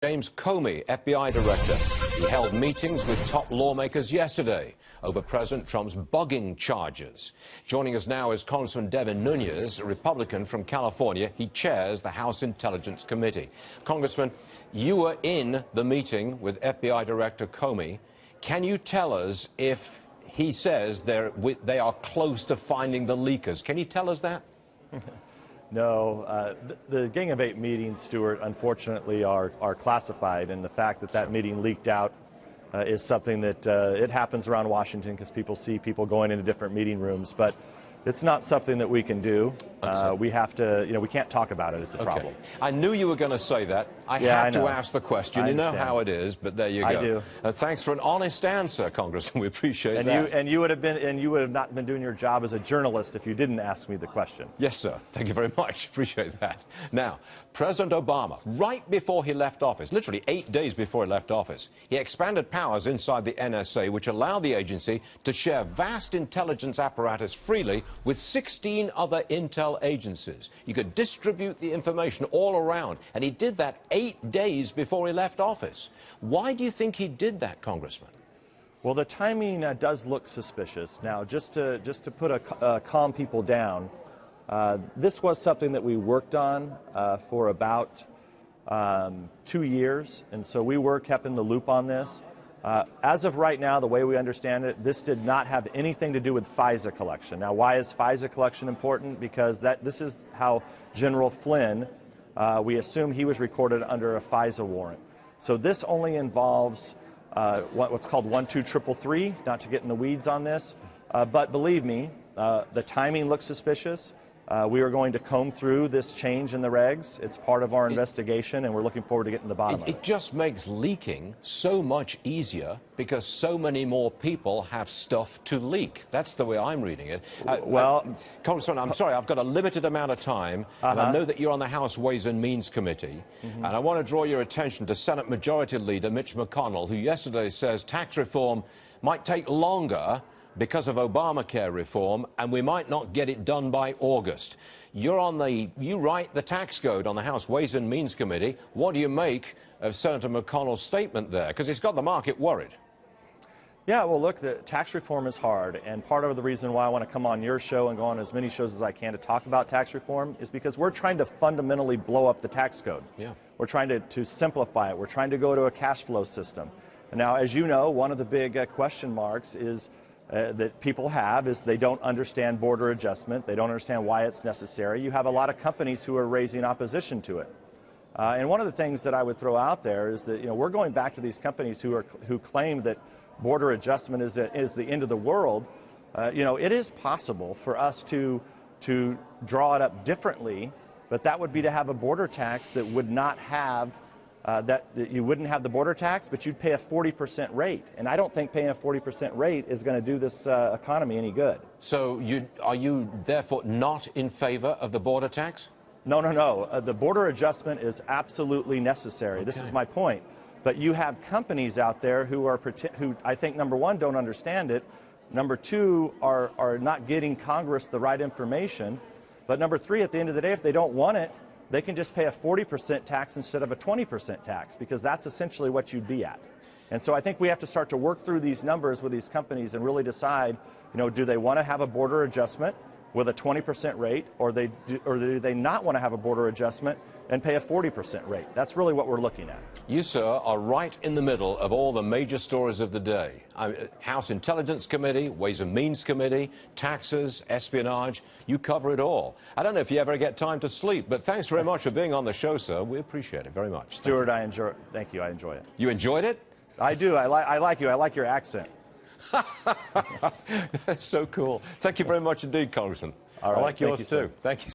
James Comey, FBI director. He held meetings with top lawmakers yesterday over President Trump's bugging charges. Joining us now is Congressman Devin Nunes, a Republican from California. He chairs the House Intelligence Committee. Congressman, you were in the meeting with FBI Director Comey. Can you tell us if he says they are close to finding the leakers? Can you tell us that? No, the Gang of Eight meetings, Stuart, unfortunately are classified, and the fact that that meeting leaked out is something that it happens around Washington because people see people going into different meeting rooms, but it's not something that we can do. We have to, we can't talk about it. It's a problem. I knew you were going to say that. I have to ask the question. You know how it is, but there you go. I do. Thanks for an honest answer, Congressman. We appreciate that. And you would have not been doing your job as a journalist if you didn't ask me the question. Yes, sir. Thank you very much. Appreciate that. Now, President Obama, right before he left office, literally 8 days before he left office, he expanded powers inside the NSA, which allowed the agency to share vast intelligence apparatus freely with 16 other intel agencies. You could distribute the information all around, and he did that 8 days before he left office. Why do you think he did that, Congressman? Well, the timing does look suspicious. Now, just to calm people down, this was something that we worked on for about 2 years, and so we were kept in the loop on this. As of right now, the way we understand it, this did not have anything to do with FISA collection. Now, why is FISA collection important? Because this is how General Flynn, we assume he was recorded under a FISA warrant. So this only involves what's called 12333, not to get in the weeds on this. But believe me, the timing looks suspicious. We are going to comb through this change in the regs. It's part of our investigation, and we're looking forward to getting to the bottom of it. It just makes leaking so much easier because so many more people have stuff to leak. That's the way I'm reading it. Congressman, I'm sorry, I've got a limited amount of time, and I know that you're on the House Ways and Means Committee, and I want to draw your attention to Senate Majority Leader Mitch McConnell, who yesterday says tax reform might take longer because of Obamacare reform, and we might not get it done by August. You write the tax code on the House Ways and Means Committee. What do you make of Senator McConnell's statement there? Because it's got the market worried. Yeah, well, look, the tax reform is hard, and part of the reason why I want to come on your show and go on as many shows as I can to talk about tax reform is because we're trying to fundamentally blow up the tax code. Yeah. We're trying to simplify it. We're trying to go to a cash flow system. And now, as you know, one of the big question marks is that people have is they don't understand border adjustment. They don't understand why it's necessary. You have a lot of companies who are raising opposition to it. And one of the things that I would throw out there is that we're going back to these companies who claim that border adjustment is the end of the world. It is possible for us to draw it up differently, but that would be to have a border tax that would not have that you wouldn't have the border tax, but you'd pay a 40% rate. And I don't think paying a 40% rate is going to do this economy any good. So are you therefore not in favor of the border tax? No, no, no. The border adjustment is absolutely necessary. Okay. This is my point. But you have companies out there who I think, number one, don't understand it. Number two, are not getting Congress the right information. But number three, at the end of the day, if they don't want it, they can just pay a 40% tax instead of a 20% tax, because that's essentially what you'd be at. And so I think we have to start to work through these numbers with these companies and really decide, do they want to have a border adjustment with a 20% rate, or do they not want to have a border adjustment and pay a 40% rate? That's really what we're looking at. You, sir, are right in the middle of all the major stories of the day. House Intelligence Committee, Ways and Means Committee, taxes, espionage. You cover it all. I don't know if you ever get time to sleep, but thanks very much for being on the show, sir. We appreciate it very much. Stuart, thank you. I enjoy it. You enjoyed it? I do. I like you. I like your accent. That's so cool. Thank you very much indeed, Congressman. All right. I like yours too. Thank you.